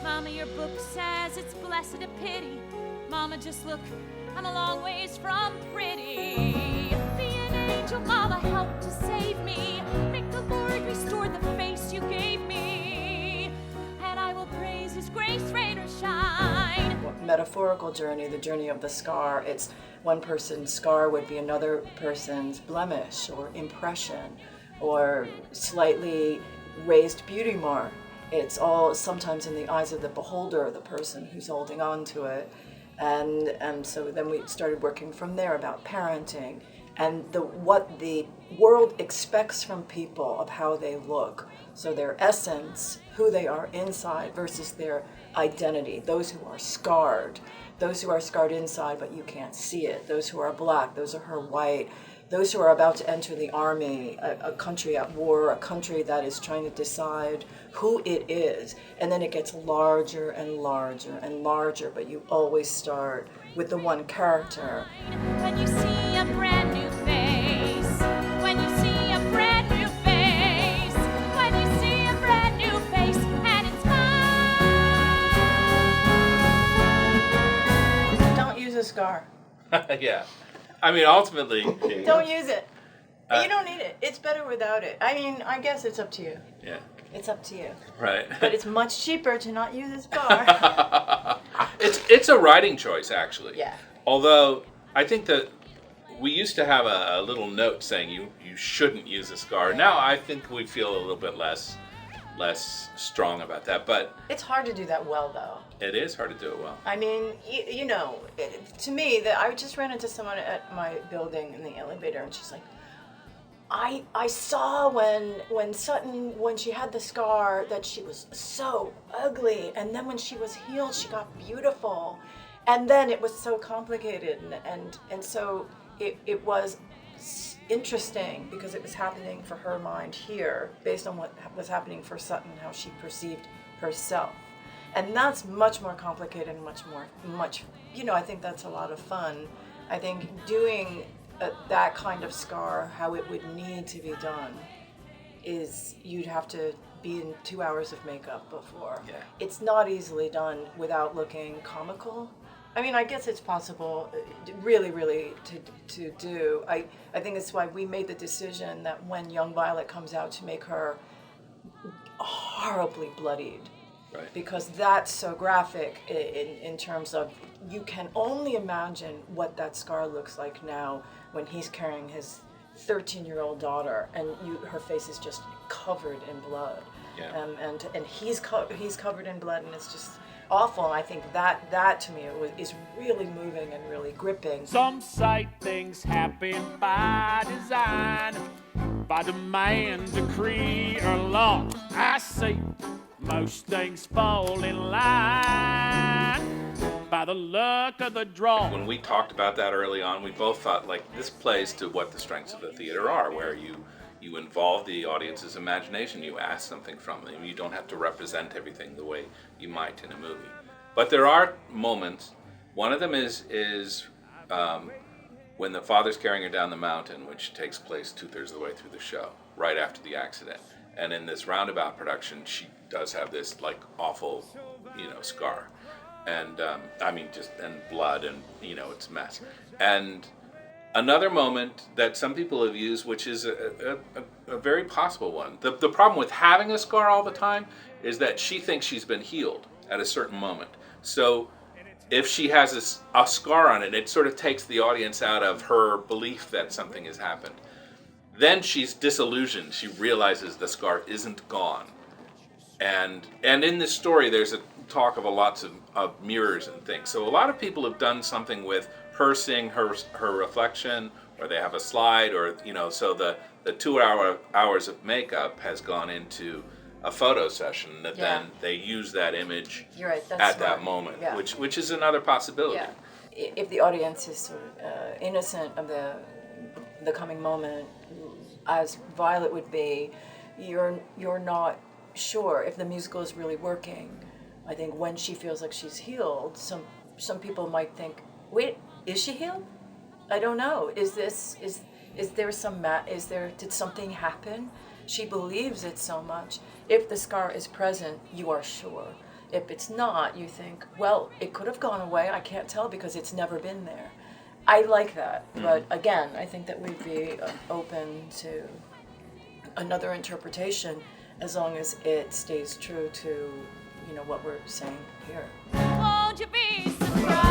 Mama, your book says it's blessed a pity. Mama, just look, I'm a long ways from pretty. Be an angel, Mama, help to save me. Make the Lord restore the face you gave me. And I will praise His grace, rain or shine. Metaphorical journey, the journey of the scar, it's one person's scar would be another person's blemish or impression or slightly raised beauty mark. It's all sometimes in the eyes of the beholder, the person who's holding on to it. And so then we started working from there about parenting and what the world expects from people of how they look. So their essence, who they are inside versus their identity. Those who are scarred inside but you can't see it. Those who are black, those who are white. Those who are about to enter the army, a country at war, a country that is trying to decide who it is. And then it gets larger and larger and larger, but you always start with the one character. When you see a brand new face, when you see a brand new face, when you see a brand new face, and it's mine. Don't use a scar. Yeah. I mean, ultimately... Don't use it. You don't need it. It's better without it. I mean, I guess it's up to you. Yeah. It's up to you. Right. But it's much cheaper to not use a scar. It's a writing choice, actually. Yeah. Although, I think that we used to have a little note saying you shouldn't use a scar. Now, I think we feel a little bit less strong about that. But It's hard to do that well, though. it is hard to do it well. I mean, you know, to me, I just ran into someone at my building in the elevator, and she's like, I saw when Sutton, when she had the scar, that she was so ugly, and then when she was healed, she got beautiful, and then it was so complicated, and so it was interesting because it was happening for her mind here, based on what was happening for Sutton, how she perceived herself. And that's much more complicated and much, I think that's a lot of fun. I think doing that kind of scar, how it would need to be done, is you'd have to be in 2 hours of makeup before. Yeah. It's not easily done without looking comical. I mean, I guess it's possible, really, to do. I think it's why we made the decision that when young Violet comes out, to make her horribly bloodied. Right. Because that's so graphic in terms of, you can only imagine what that scar looks like now when he's carrying his 13-year-old daughter and her face is just covered in blood. Yeah. And he's covered in blood, and it's just awful. And I think that to me is really moving and really gripping. Some say things happen by design, by demand, decree, or law. I say most things fall in line by the luck of the draw. When we talked about that early on, we both thought, like, this plays to what the strengths of the theater are, where you involve the audience's imagination, you ask something from them, you don't have to represent everything the way you might in a movie. But there are moments, one of them is when the father's carrying her down the mountain, which takes place 2/3 of the way through the show, right after the accident. And in this roundabout production, she does have this, like, awful, scar. And, and blood, and, it's a mess. And another moment that some people have used, which is a very possible one. The problem with having a scar all the time is that she thinks she's been healed at a certain moment. So if she has a scar on it, it sort of takes the audience out of her belief that something has happened. Then she's disillusioned. She realizes the scar isn't gone. And in this story, there's a talk of lots of mirrors and things. So a lot of people have done something with her seeing her reflection, or they have a slide, or, so the 2 hours of makeup has gone into a photo session that then they use that image at that moment, which is another possibility. Yeah. If the audience is sort of innocent of the coming moment, as Violet would be, you're not sure if the musical is really working. I think when she feels like she's healed, some people might think, wait, is she healed? I don't know. Did something happen? She believes it so much. If the scar is present, you are sure. If it's not, you think, well, it could have gone away. I can't tell because it's never been there. I like that, but again, I think that we'd be open to another interpretation as long as it stays true to, what we're saying here. Won't you be surprised?